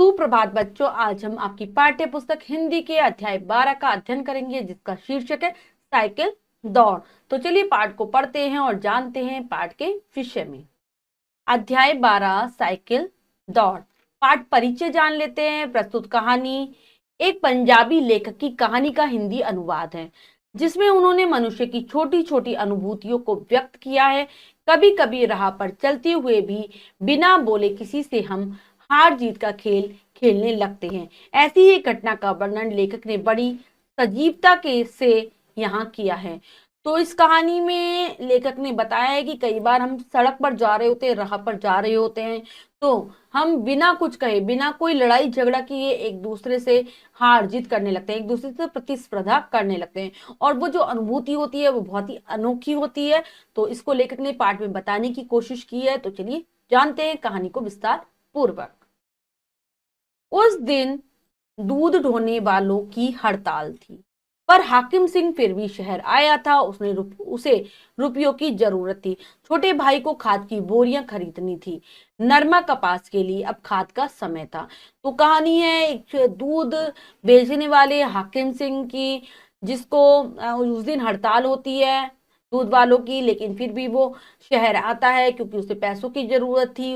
सुप्रभात बच्चों, आज हम आपकी पाठ्य पुस्तक हिंदी के अध्याय 12 का अध्ययन करेंगे, जिसका शीर्षक है साइकिल दौड़। तो चलिए पाठ को पढ़ते हैं और जानते हैं पाठ के विषय में। अध्याय 12 साइकिल दौड़। पाठ परिचय जान लेते हैं। प्रस्तुत कहानी एक पंजाबी लेखक की कहानी का हिंदी अनुवाद है, जिसमें उन्होंने मनुष्य की छोटी छोटी अनुभूतियों को व्यक्त किया है। कभी कभी राह पर चलते हुए भी बिना बोले किसी से हम हार जीत का खेल खेलने लगते हैं। ऐसी ही घटना का वर्णन लेखक ने बड़ी सजीवता के से यहाँ किया है। तो इस कहानी में लेखक ने बताया है कि कई बार हम सड़क पर जा रहे होते हैं, राह पर जा रहे होते हैं, तो हम बिना कुछ कहे, बिना कोई लड़ाई झगड़ा किए एक दूसरे से हार जीत करने लगते हैं, एक दूसरे से प्रतिस्पर्धा करने लगते हैं, और वो जो अनुभूति होती है वो बहुत ही अनोखी होती है। तो इसको लेखक ने पाठ में बताने की कोशिश की है। तो चलिए जानते हैं कहानी को विस्तार पूर्वक। उस दिन दूध ढोने वालों की हड़ताल थी, पर हाकिम सिंह फिर भी शहर आया था। उसे रुपयों की जरूरत थी। छोटे भाई को खाद की बोरियां खरीदनी थी। नरमा कपास के लिए अब खाद का समय था। तो कहानी है एक दूध बेचने वाले हाकिम सिंह की, जिसको उस दिन हड़ताल होती है दूध वालों की, लेकिन फिर भी वो शहर आता है क्योंकि उसे पैसों की जरूरत थी।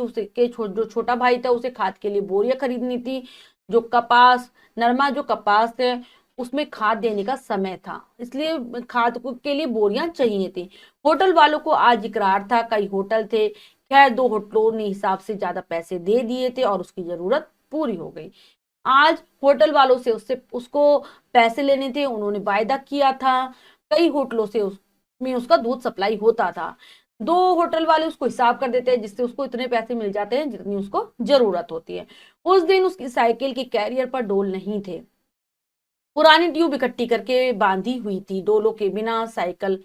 जो छोटा भाई था उसे खाद के लिए बोरियां खरीदनी थी। जो कपास नरमा जो कपास है उसमें खाद देने का समय था, इसलिए के लिए बोरियां चाहिए थी। होटल वालों को आज इकरार था। कई होटल थे, खैर दो होटलों ने हिसाब से ज्यादा पैसे दे दिए थे और उसकी जरूरत पूरी हो गई। आज होटल वालों से उससे उसको पैसे लेने थे। उन्होंने वायदा किया था। कई होटलों से उसमें उसका दूध सप्लाई होता था। दो होटल वाले उसको हिसाब कर देते हैं, जिससे उसको इतने पैसे मिल जाते हैं जितनी उसको जरूरत होती है। उस दिन उसकी साइकिल के कैरियर पर डोल नहीं थे। पुरानी ट्यूब इकट्ठी करके बांधी हुई थी। डोलों के बिना साइकिल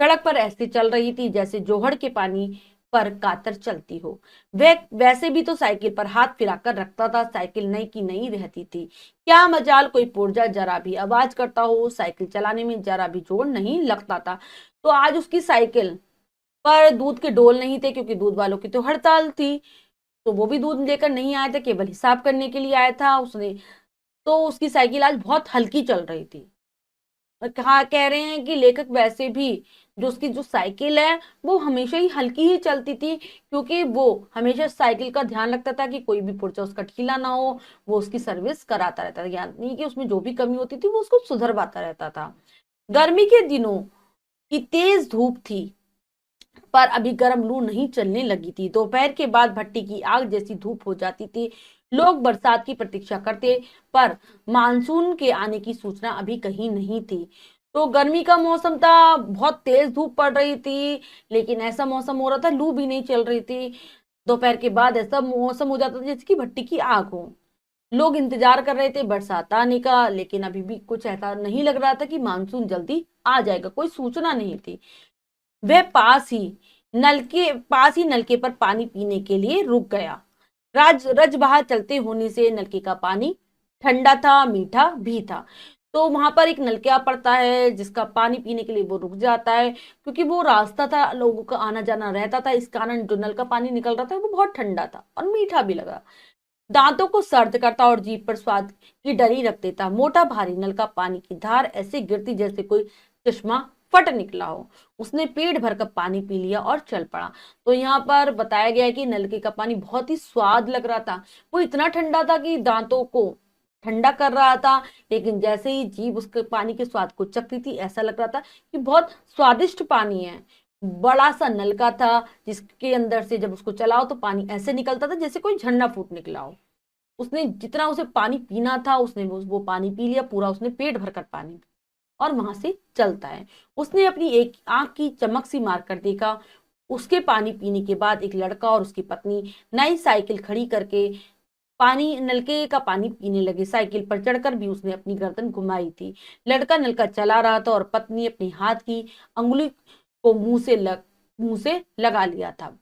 सड़क पर ऐसे चल रही थी जैसे जोहड़ के पानी पर कातर चलती हो। वह वैसे भी तो साइकिल पर हाथ फिराकर रखता था। साइकिल नई की नई रहती थी। क्या मजाल कोई पुर्जा जरा भी आवाज करता हो, साइकिल चलाने में जरा भी जोर नहीं लगता था। तो आज उसकी साइकिल पर दूध के डोल नहीं थे, क्योंकि दूध वालों की तो हड़ताल थी। तो वो भी दूध लेकर नहीं आया था, केवल हिसाब करने के लिए आया था उसने। तो उसकी साइकिल आज बहुत हल्की चल रही थी। और कहा कह रहे हैं कि लेखक वैसे भी जो उसकी जो साइकिल है वो हमेशा ही हल्की ही चलती थी, क्योंकि वो हमेशा साइकिल का ध्यान रखता था कि कोई भी पुर्जा उसका ढीला ना हो। वो उसकी सर्विस कराता रहता था, यानी कि उसमें जो भी कमी होती थी वो उसको सुधरवाता रहता था। गर्मी के दिनों की तेज धूप थी, पर अभी गर्म लू नहीं चलने लगी थी। दोपहर के बाद भट्टी की आग जैसी धूप हो जाती थी। लोग बरसात की प्रतीक्षा करते, पर मानसून के आने की सूचना अभी कहीं नहीं थी। तो गर्मी का मौसम था, बहुत तेज धूप पड़ रही थी, लेकिन ऐसा मौसम हो रहा था, लू भी नहीं चल रही थी। दोपहर के बाद ऐसा मौसम हो जाता था जैसे कि भट्टी की आग हो। लोग इंतजार कर रहे थे बरसात आने का, लेकिन अभी भी कुछ ऐसा नहीं लग रहा था कि मानसून जल्दी आ जाएगा। कोई सूचना नहीं थी। वह पास ही नलके पर पानी पीने के लिए रुक गया। रजबहा चलते होने से नलके का पानी ठंडा था, मीठा भी था। तो वहां पर एक नलका पड़ता है जिसका पानी पीने के लिए वो रुक जाता है, क्योंकि वो रास्ता था, लोगों का आना जाना रहता था। इस कारण जो नल का पानी निकल रहा था वो बहुत ठंडा था और मीठा भी लगा। दांतों को सर्द करता और जीभ पर स्वाद की डरी रख देता। मोटा भारी नल का पानी की धार ऐसे गिरती जैसे कोई चश्मा फट निकला हो। उसने पेट भर कर पानी पी लिया और चल पड़ा। तो यहाँ पर बताया गया है कि नलके का पानी बहुत ही स्वाद लग रहा था। वो इतना ठंडा था कि दांतों को ठंडा कर रहा था, लेकिन जैसे ही जीभ उसके पानी के स्वाद को चखती थी, ऐसा लग रहा था कि बहुत स्वादिष्ट पानी है। बड़ा सा नलका था, जिसके अंदर से जब उसको चलाओ तो पानी ऐसे निकलता था जैसे कोई झरना फूट निकला हो। उसने जितना उसे पानी पीना था उसने वो पानी पी लिया पूरा। उसने पेट भरकर पानी और वहां से चलता है। उसने अपनी एक आंख की चमक सी मार कर देखा। उसके पानी पीने के बाद एक लड़का और उसकी पत्नी नई साइकिल खड़ी करके पानी नलके का पानी पीने लगे। साइकिल पर चढ़कर भी उसने अपनी गर्दन घुमाई थी। लड़का नलका चला रहा था और पत्नी अपने हाथ की अंगुली को मुंह से लगा लिया था।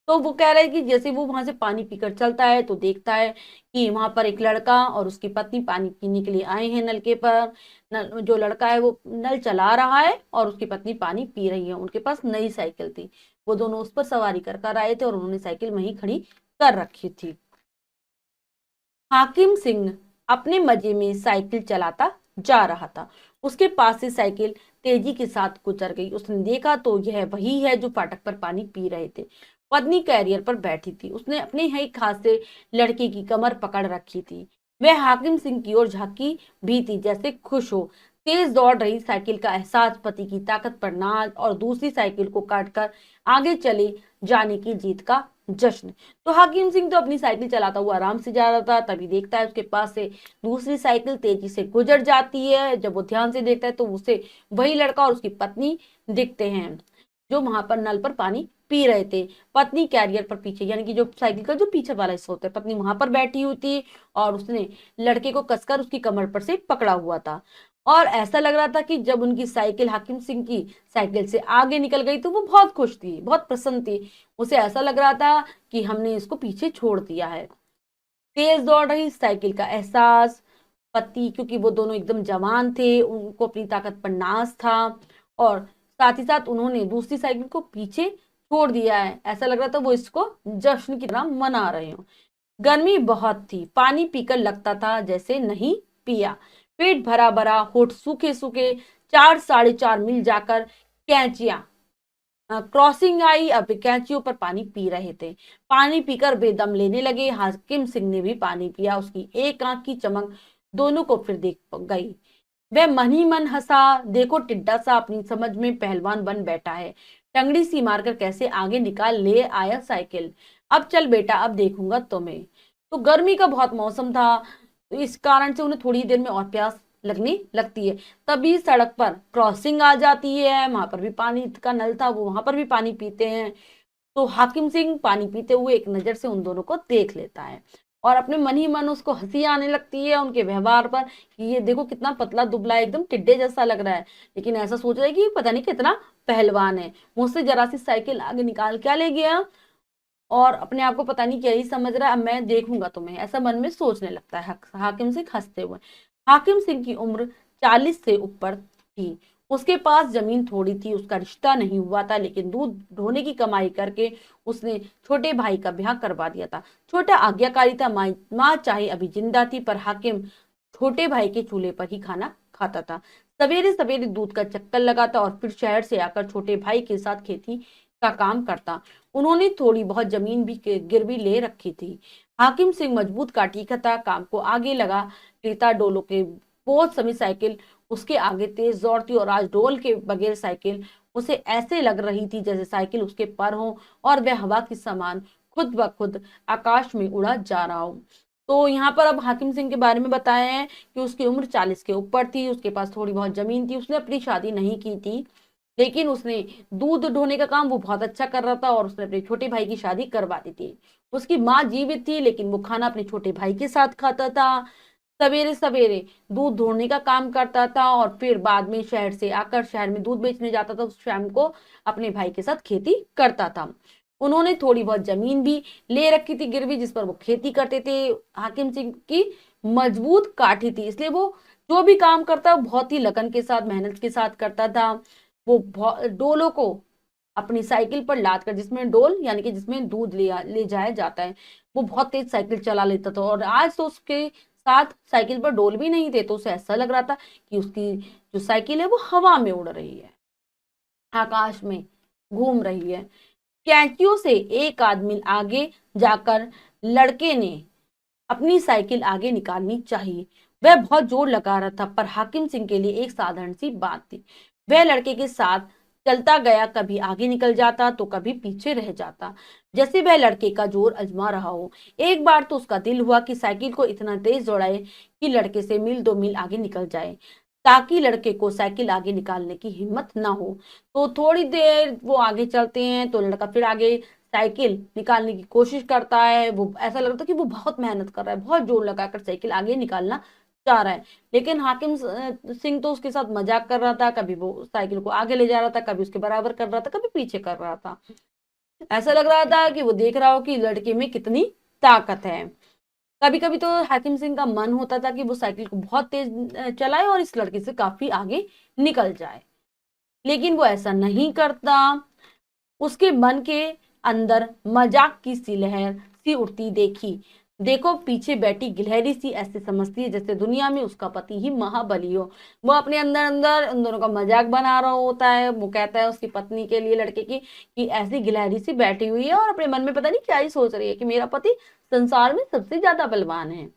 तो वो कह रहा है कि जैसे वो वहां से पानी पीकर चलता है तो देखता है कि वहां पर एक लड़का और उसकी पत्नी पानी पीने के लिए आए हैं नलके पर। जो लड़का है वो नल चला रहा है और उसकी पत्नी पानी पी रही है। उनके पास नई साइकिल थी। वो दोनों उस पर सवारी कर कर आए थे और उन्होंने साइकिल वहीं खड़ी कर रखी थी। हाकिम सिंह अपने मजे में साइकिल चलाता जा रहा था। उसके पास से साइकिल तेजी के साथ गुजर गई। उसने देखा तो यह वही है जो फाटक पर पानी पी रहे थे। पत्नी कैरियर पर बैठी थी। उसने अपने ही हाथ से लड़के की कमर पकड़ रखी थी। वह हाकिम सिंह की ओर झांकी भी थी, जैसे खुश हो। तेज दौड़ रही साइकिल का एहसास, पति की ताकत पर नाज और दूसरी साइकिल को काटकर आगे चले जाने की जीत का जश्न। तो हाकिम सिंह तो अपनी साइकिल चलाता हुआ आराम से जा रहा था, तभी देखता है उसके पास से दूसरी साइकिल तेजी से गुजर जाती है। जब वो ध्यान से देखता है तो उसे वही लड़का और उसकी पत्नी दिखते हैं, जो वहां पर नल पर पानी पी रहे थे। पत्नी कैरियर पर पीछे, यानी कि जो साइकिल का जो पीछे वाला हिस्सा होता है, पत्नी वहां पर बैठी हुई थी और उसने लड़के को कसकर उसकी कमर पर से पकड़ा हुआ था। और ऐसा लग रहा था कि जब उनकी साइकिल हाकिम सिंह की साइकिल से आगे निकल गई तो वो बहुत खुश थी, बहुत प्रसन्न थी। उसे ऐसा लग रहा था कि हमने इसको पीछे छोड़ दिया है। तेज दौड़ रही साइकिल का एहसास, पति, क्योंकि वो दोनों एकदम जवान थे, उनको अपनी ताकत पर नाज था, और साथ ही साथ उन्होंने दूसरी साइकिल को पीछे छोड़ दिया है। ऐसा लग रहा था वो इसको जश्न की तरह मना रहे हो। गर्मी बहुत थी, पानी पीकर लगता था जैसे नहीं पिया। पेट भरा भरा, होठ सूखे सूखे। 4 साढ़े 4 मील जाकर कैंचिया क्रॉसिंग आई। अब कैंचियों पर पानी पी रहे थे। पानी पीकर बेदम लेने लगे। हाकिम सिंह ने भी पानी पिया। उसकी एक आंख की चमक दोनों को फिर देख गई। वह मन ही मन हंसा। देखो टिड्डा सा अपनी समझ में पहलवान बन बैठा है। टंगड़ी सी मारकर कैसे आगे निकाल ले आया साइकिल। अब चल बेटा, अब देखूंगा तुम्हें। तो गर्मी का बहुत मौसम था, तो इस कारण से उन्हें थोड़ी देर में और प्यास लगने लगती है। तभी सड़क पर क्रॉसिंग आ जाती है। वहां पर भी पानी का नल था, वो वहां पर भी पानी पीते हैं। तो हाकिम सिंह पानी पीते हुए एक नजर से उन दोनों को देख लेता है और अपने मन ही मन उसको हंसी आने लगती है उनके व्यवहार पर, कि ये देखो कितना पतला दुबला है, एकदम टिड्डे जैसा लग रहा है, लेकिन ऐसा सोच रहा है कि पता नहीं कितना पहलवान है। मुझसे जरा सी साइकिल आगे निकाल क्या ले गया, और अपने आप को पता नहीं क्या ही समझ रहा है, अब मैं देखूंगा तुम्हें, ऐसा मन में सोचने लगता है हाकिम सिंह हंसते हुए। हाकिम सिंह की उम्र 40 से ऊपर थी। उसके पास जमीन थोड़ी थी, उसका रिश्ता नहीं हुआ था, लेकिन दूध ढोने की कमाई करके उसने छोटे भाई का ब्याह करवा दिया था। छोटा आज्ञाकारी था। माँ चाहे अभी जिंदा थी, पर हाकिम छोटे भाई के चूल्हे पर ही खाना खाता था। सवेरे सवेरे दूध का चक्कर लगाता और फिर शहर से आकर छोटे भाई के साथ खेती का काम करता। उन्होंने थोड़ी बहुत जमीन भी गिरवी ले रखी थी। हाकिम सिंह मजबूत काठी का था, काम को आगे लगा लेता। डोलों के बहुत समय साइकिल उसके आगे तेज दौड़ती, और आज डोल के बगैर साइकिल उसे ऐसे लग रही थी जैसे साइकिल उसके पर हो और वह हवा के समान खुद ब खुद आकाश में उड़ा जा रहा हो। तो यहाँ पर अब हाकिम सिंह के बारे में बताया है कि उसकी उम्र 40 के ऊपर थी, उसके पास थोड़ी बहुत जमीन थी, उसने अपनी शादी नहीं की थी, लेकिन उसने दूध ढोने का काम वो बहुत अच्छा कर रहा था और उसने अपने छोटे भाई की शादी करवा दी थी। उसकी माँ जीवित थी, लेकिन वो खाना अपने छोटे भाई के साथ खाता था। सवेरे सवेरे दूध ढोने का काम करता था और फिर बाद में शहर से आकर शहर में दूध बेचने जाता था। उस शाम को अपने भाई के साथ खेती करता था। उन्होंने थोड़ी बहुत जमीन भी ले रखी थी गिरवी, जिस पर वो खेती करते थे। हाकिम सिंह की मजबूत काठी थी, इसलिए वो जो भी काम करता बहुत ही लगन के साथ, मेहनत के साथ करता था। वो डोलों को अपनी साइकिल पर लाद कर, जिसमें डोल यानी कि जिसमें दूध ले जाया जाता है, वो बहुत तेज साइकिल चला लेता था। और आज तो उसके साथ साइकिल पर डोल भी नहीं थे, तो उसे ऐसा लग रहा था कि उसकी जो साइकिल है वो हवा में उड़ रही है, आकाश में घूम रही है। कैंचियों से एक आदमी आगे जाकर लड़के ने अपनी साइकिल आगे निकालनी चाहिए। वह बहुत जोर लगा रहा था, पर हाकिम सिंह के लिए एक साधारण सी बात थी। वह लड़के के साथ चलता गया, कभी आगे निकल जाता तो कभी पीछे रह जाता, जैसे वह लड़के का जोर आजमा रहा हो। एक बार तो उसका दिल हुआ कि साइकिल को इतना तेज दौड़ाए कि लड़के से मील 2 मील आगे निकल जाए, ताकि लड़के को साइकिल आगे निकालने की हिम्मत ना हो। तो थोड़ी देर वो आगे चलते हैं तो लड़का फिर आगे साइकिल निकालने की कोशिश करता है। वो ऐसा लगता है कि वो बहुत मेहनत कर रहा है, बहुत जोर लगाकर साइकिल आगे निकालना चाह रहा है, लेकिन हाकिम सिंह तो उसके साथ मजाक कर रहा था। कभी वो साइकिल को आगे ले जा रहा था, कभी उसके बराबर कर रहा था, कभी पीछे कर रहा था। ऐसा लग रहा था कि वो देख रहा हो कि लड़के में कितनी ताकत है। कभी कभी तो हाकिम सिंह का मन होता था कि वो साइकिल को बहुत तेज चलाए और इस लड़के से काफी आगे निकल जाए, लेकिन वो ऐसा नहीं करता। उसके मन के अंदर मजाक की सी लहर सी उठती देखी। देखो पीछे बैठी गिलहरी सी ऐसे समझती है जैसे दुनिया में उसका पति ही महाबली हो। वो अपने अंदर अंदर उन दोनों का मजाक बना रहा होता है। वो कहता है उसकी पत्नी के लिए, लड़के की, कि ऐसी गिलहरी सी बैठी हुई है और अपने मन में पता नहीं क्या ही सोच रही है कि मेरा पति संसार में सबसे ज्यादा बलवान है।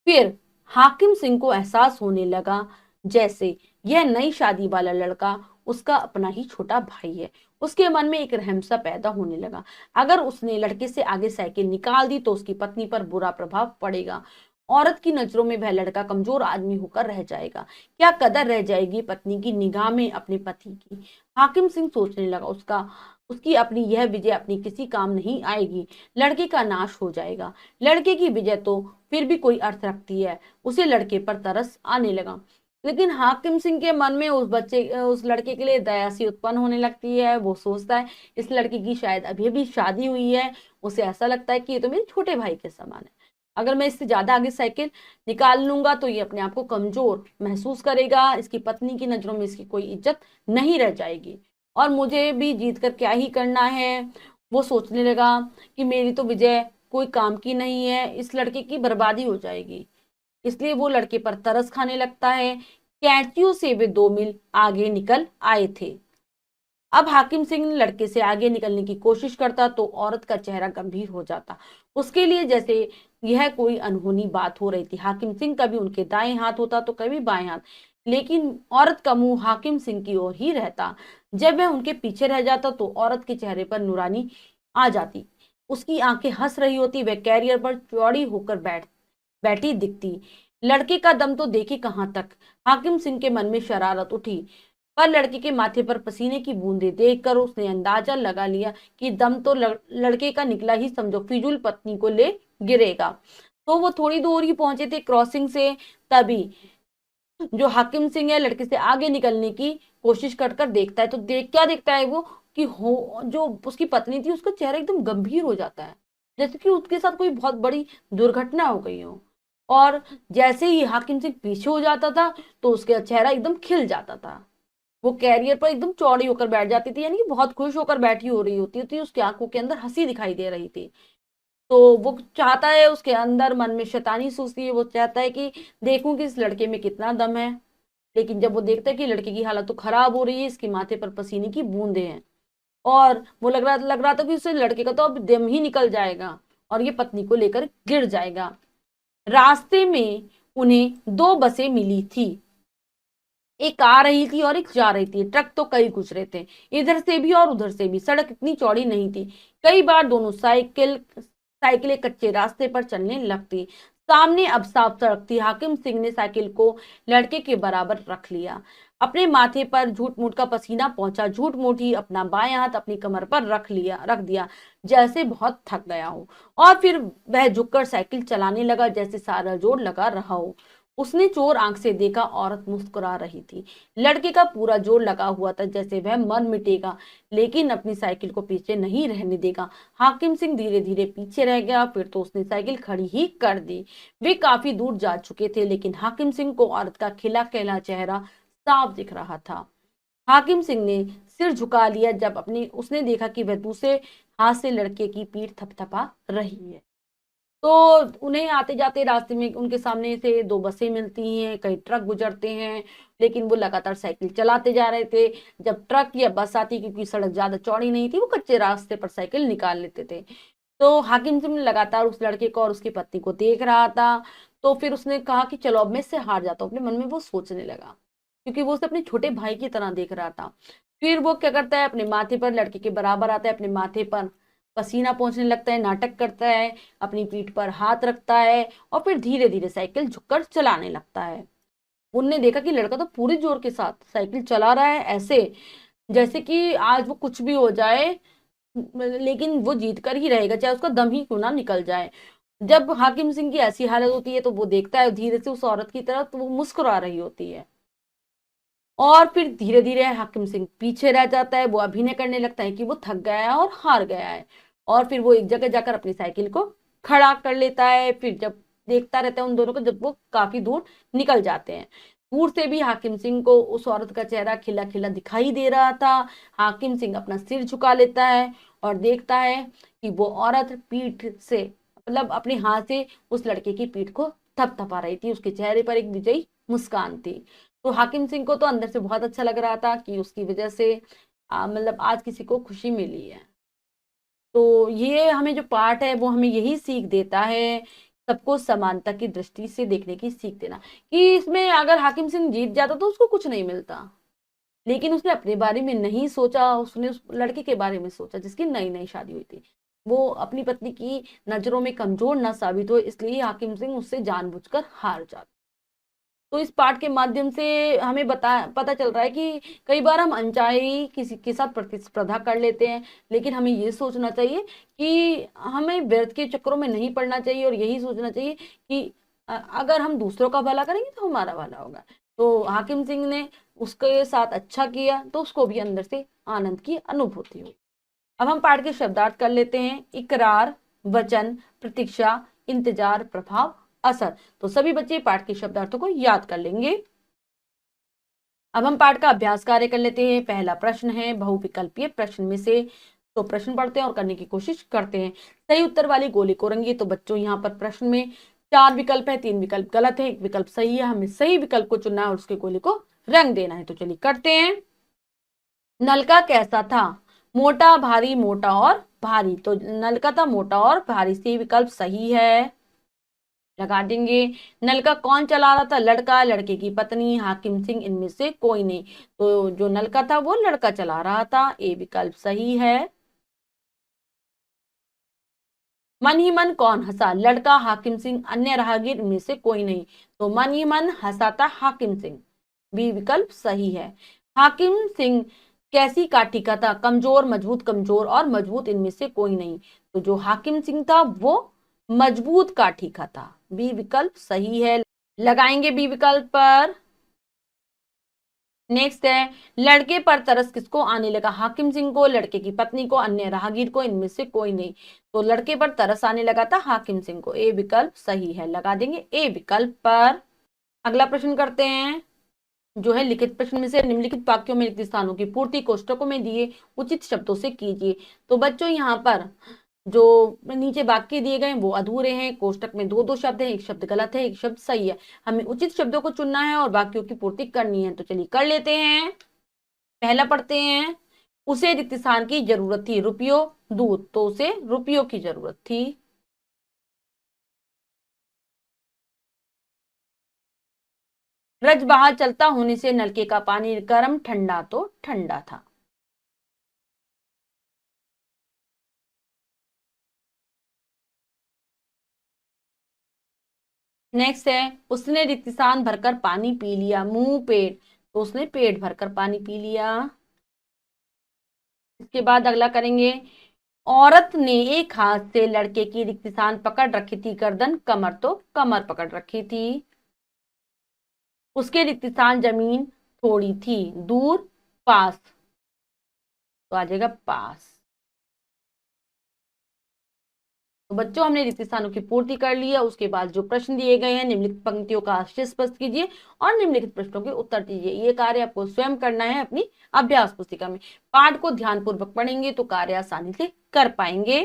फिर हाकिम सिंह को एहसास होने लगा जैसे यह नई शादी वाला लड़का उसका अपना ही छोटा भाई है। उसके मन में एक रहम सा पैदा होने लगा। अगर उसने लड़के से आगे साइकिल निकाल दी तो उसकी पत्नी पर बुरा प्रभाव पड़ेगा। औरत की नजरों में वह लड़का कमजोर आदमी होकर रह जाएगा। क्या कदर रह जाएगी पत्नी की निगाह में अपने पति की। हाकिम सिंह सोचने लगा उसका उसकी अपनी यह विजय अपनी किसी काम नहीं आएगी। लड़के का नाश हो जाएगा। लड़के की विजय तो फिर भी कोई अर्थ रखती है। उसे लड़के पर तरस आने लगा। लेकिन हाकिम सिंह के मन में उस लड़के के लिए दया सी उत्पन्न होने लगती है। वो सोचता है इस लड़के की शायद अभी अभी शादी हुई है। उसे ऐसा लगता है कि ये तो मेरे छोटे भाई के समान है। अगर मैं इससे ज्यादा आगे साइकिल निकाल लूंगा तो ये अपने आप को कमजोर महसूस करेगा। इसकी पत्नी की नजरों में इसकी कोई इज्जत नहीं रह जाएगी और मुझे भी जीत कर क्या ही करना है। वो सोचने लगा कि मेरी तो विजय कोई काम की नहीं है, इस लड़के की बर्बादी हो जाएगी। इसलिए वो लड़के पर तरस खाने लगता है। कैंचियों से वे 2 मील आगे निकल आए थे। अब हाकिम सिंह लड़के से आगे निकलने की कोशिश करता तो औरत का चेहरा गंभीर हो जाता। उसके लिए जैसे यह कोई अनहोनी बात हो रही थी। हाकिम सिंह कभी उनके दाएं हाथ होता तो कभी बाएं हाथ, लेकिन औरत का मुंह हाकिम सिंह की ओर ही रहता। जब वह उनके पीछे रह जाता तो औरत के चेहरे पर नुरानी आ जाती। उसकी आंखें हंस रही होती। वह कैरियर पर चौड़ी होकर बैठी दिखती। लड़के का दम तो देखी कहां तक। हाकिम सिंह के मन में शरारत उठी, पर लड़के के माथे पर पसीने की बूंदें देखकर उसने अंदाजा लगा लिया कि दम तो लड़के का निकला ही समझो, फिजूल पत्नी को ले गिरेगा। तो वो थोड़ी दूर ही पहुंचे थे क्रॉसिंग से। तभी जो हाकिम सिंह है लड़के से आगे निकलने की कोशिश कर कर देखता है तो क्या देखता है वो कि हो जो उसकी पत्नी थी उसका चेहरा एकदम गंभीर हो जाता है, जैसे कि उसके साथ कोई बहुत बड़ी दुर्घटना हो गई हो। और जैसे ही हाकिम सिंह पीछे हो जाता था तो उसका चेहरा एकदम खिल जाता था। वो कैरियर पर एकदम चौड़ी होकर बैठ जाती थी, यानी कि बहुत खुश होकर बैठी हो रही होती थी। उसकी आंखों के अंदर हंसी दिखाई दे रही थी। तो वो चाहता है, उसके अंदर मन में शैतानी सोचती है, वो चाहता है कि देखूं कि इस लड़के में कितना दम है। लेकिन जब वो देखता है कि लड़के की हालत तो खराब हो रही है, इसके माथे पर पसीने की बूंदें हैं और वो लग रहा था कि उससे लड़के का तो अब दम ही निकल जाएगा और ये पत्नी को लेकर गिर जाएगा। रास्ते में उन्हें 2 बसें मिली थी। एक आ रही थी और एक जा रही थी। ट्रक तो कई गुजरे थे, इधर से भी और उधर से भी। सड़क इतनी चौड़ी नहीं थी। कई बार दोनों साइकिलें कच्चे रास्ते पर चलने लगती। सामने अब साफ सड़क थी। हाकिम सिंह ने साइकिल को लड़के के बराबर रख लिया। अपने माथे पर झूठ मूठ का पसीना पहुंचा। झूठ मूठ ही अपना बायां हाथ अपनी कमर पर रख दिया, जैसे बहुत थक गया हो। और फिर वह झुककर साइकिल चलाने लगा जैसे सारा जोर लगा रहा हो। उसने चोर आंख से देखा, औरत मुस्कुरा रही थी। लड़के का पूरा जोर लगा हुआ था जैसे वह मर मिटेगा लेकिन अपनी साइकिल को पीछे नहीं रहने देगा। हाकिम सिंह धीरे धीरे पीछे रह गया, फिर तो उसने साइकिल खड़ी ही कर दी। वे काफी दूर जा चुके थे लेकिन हाकिम सिंह को औरत का खिला खिला चेहरा साफ दिख रहा था। हाकिम सिंह ने सिर झुका लिया जब अपने उसने देखा कि वह दूसरे हाथ से लड़के की पीठ थपथपा रही है। तो उन्हें आते जाते रास्ते में उनके सामने से 2 बसें मिलती हैं, कई ट्रक गुजरते हैं, लेकिन वो लगातार साइकिल चलाते जा रहे थे। जब ट्रक या बस आती, क्योंकि सड़क ज्यादा चौड़ी नहीं थी, वो कच्चे रास्ते पर साइकिल निकाल लेते थे। तो हाकिम सिंह लगातार उस लड़के को और उसकी पत्नी को देख रहा था। तो फिर उसने कहा कि चलो अब मैं इससे हार जाता हूँ। अपने मन में वो सोचने लगा, क्योंकि वो उसे अपने छोटे भाई की तरह देख रहा था। फिर वो क्या करता है, अपने माथे पर लड़के के बराबर आता है, अपने माथे पर पसीना पहुंचने लगता है, नाटक करता है, अपनी पीठ पर हाथ रखता है और फिर धीरे धीरे साइकिल झुककर चलाने लगता है। उनने देखा कि लड़का तो पूरे जोर के साथ साइकिल चला रहा है, ऐसे जैसे कि आज वो कुछ भी हो जाए लेकिन वो जीत कर ही रहेगा, चाहे उसका दम ही क्यों ना निकल जाए। जब हाकिम सिंह की ऐसी हालत होती है तो वो देखता है धीरे से उस औरत की तरफ, तो वो मुस्कुरा रही होती है। और फिर धीरे धीरे हाकिम सिंह पीछे रह जाता है। वो अभिनय करने लगता है कि वो थक गया है और हार गया है। और फिर वो एक जगह जाकर अपनी साइकिल को खड़ा कर लेता है। फिर जब देखता रहता है उन दोनों को, जब वो काफी दूर निकल जाते हैं। दूर से भी हाकिम सिंह को उस औरत का चेहरा खिला खिला दिखाई दे रहा था। हाकिम सिंह अपना सिर झुका लेता है और देखता है कि वो औरत पीठ से मतलब अपने हाथ से उस लड़के की पीठ को थपथपा रही थी। उसके चेहरे पर एक विजयी मुस्कान थी। तो हाकिम सिंह को तो अंदर से बहुत अच्छा लग रहा था कि उसकी वजह से मतलब आज किसी को खुशी मिली है। तो ये हमें जो पाठ है वो हमें यही सीख देता है, सबको समानता की दृष्टि से देखने की सीख देना, कि इसमें अगर हाकिम सिंह जीत जाता तो उसको कुछ नहीं मिलता, लेकिन उसने अपने बारे में नहीं सोचा, उसने उस लड़के के बारे में सोचा जिसकी नई नई शादी हुई थी। वो अपनी पत्नी की नजरों में कमजोर ना साबित हो, इसलिए हाकिम सिंह उससे जानबूझकर हार जाता। तो इस पाठ के माध्यम से हमें पता चल रहा है कि कई बार हम अनचाही किसी के साथ प्रतिस्पर्धा कर लेते हैं, लेकिन हमें ये सोचना चाहिए कि हमें व्यर्थ के चक्करों में नहीं पड़ना चाहिए, और यही सोचना चाहिए कि अगर हम दूसरों का भला करेंगे तो हमारा भला होगा। तो हाकिम सिंह ने उसके साथ अच्छा किया तो उसको भी अंदर से आनंद की अनुभूति हुई। अब हम पाठ के शब्दार्थ कर लेते हैं। इकरार, वचन, प्रतीक्षा, इंतजार, प्रभाव, असर। तो सभी बच्चे पाठ के शब्दार्थों को याद कर लेंगे। अब हम पाठ का अभ्यास कार्य कर लेते हैं। पहला प्रश्न है बहुविकल्पीय प्रश्न में से, तो प्रश्न पढ़ते हैं और करने की कोशिश करते हैं। सही उत्तर वाली गोली को रंगिए। तो बच्चों यहाँ पर प्रश्न में 4 विकल्प है, 3 विकल्प गलत है, 1 विकल्प सही है। हमें सही विकल्प को चुनना है और उसके गोली को रंग देना है। तो चलिए करते हैं। नलका कैसा था? मोटा, भारी, मोटा और भारी। तो नलका था मोटा और भारी, सी विकल्प सही है, लगा देंगे। नलका कौन चला रहा था? लड़का, लड़के की पत्नी, हाकिम सिंह, इनमें से कोई नहीं। तो जो नलका था वो लड़का चला रहा था, ए विकल्प सही है। मन ही मन कौन हंसा? लड़का, हाकिम सिंह, अन्य राहगीर, इनमें से कोई नहीं। तो मन ही मन हंसा था हाकिम सिंह, बी विकल्प सही है। हाकिम सिंह कैसी काठी का था? कमजोर, मजबूत, कमजोर और मजबूत, इनमें से कोई नहीं। तो जो हाकिम सिंह था वो मजबूत काठी का था, बी विकल्प सही है, लगाएंगे बी विकल्प पर। नेक्स्ट है, लड़के पर तरस किसको आने लगा? हाकिम सिंह को, लड़के की पत्नी को, अन्य राहगीर को, इनमें से कोई नहीं। तो लड़के पर तरस आने लगा था हाकिम सिंह को, ए विकल्प सही है, लगा देंगे ए विकल्प पर। अगला प्रश्न करते हैं, जो है लिखित प्रश्न में से निम्नलिखित वाक्यों में रिक्त स्थानों की पूर्ति कोष्टकों में दिए उचित शब्दों से कीजिए। तो बच्चों यहाँ पर जो नीचे वाक्य दिए गए वो अधूरे हैं, कोष्टक में 2-2 शब्द हैं, एक शब्द गलत है, एक शब्द सही है। हमें उचित शब्दों को चुनना है और वाक्यों की पूर्ति करनी है। तो चलिए कर लेते हैं। पहला पढ़ते हैं, उसे रिक्त स्थान की जरूरत थी, रुपयों, दूध। तो उसे रुपयों की जरूरत थी। रजबहा चलता होने से नलके का पानी गर्म ठंडा तो ठंडा था। नेक्स्ट है, उसने रिक्त स्थान भरकर पानी पी लिया, मुंह पेट। तो उसने पेट भरकर पानी पी लिया। इसके बाद अगला करेंगे, औरत ने एक हाथ से लड़के की रिक्त स्थान पकड़ रखी थी, गर्दन, कमर। तो कमर पकड़ रखी थी। उसके रिक्त स्थान जमीन थोड़ी थी, दूर, पास। तो आ जाएगा पास। तो बच्चों हमने रिक्त स्थानों की पूर्ति कर लिया। उसके बाद जो प्रश्न दिए गए हैं निम्नलिखित पंक्तियों का आशय स्पष्ट कीजिए और निम्नलिखित प्रश्नों के उत्तर दीजिए। ये कार्य आपको स्वयं करना है अपनी अभ्यास पुस्तिका में। पाठ को ध्यानपूर्वक पढ़ेंगे तो कार्य आसानी से कर पाएंगे।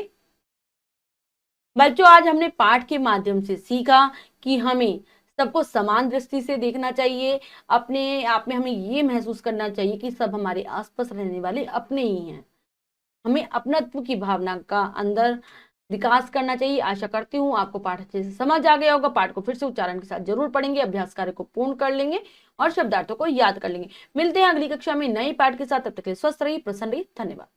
बच्चों आज हमने पाठ के माध्यम से सीखा कि हमें सबको समान दृष्टि से देखना चाहिए। अपने आप में हमें ये महसूस करना चाहिए कि सब हमारे आसपास रहने वाले अपने ही हैं। हमें अपनत्व की भावना का अंदर विकास करना चाहिए। आशा करती हूँ आपको पाठ अच्छे से समझ आ गया होगा। पाठ को फिर से उच्चारण के साथ जरूर पढ़ेंगे, अभ्यास कार्य को पूर्ण कर लेंगे और शब्दार्थों को याद कर लेंगे। मिलते हैं अगली कक्षा में नए पाठ के साथ। तब तक के लिए स्वस्थ रहिए, प्रसन्न रहिए। धन्यवाद।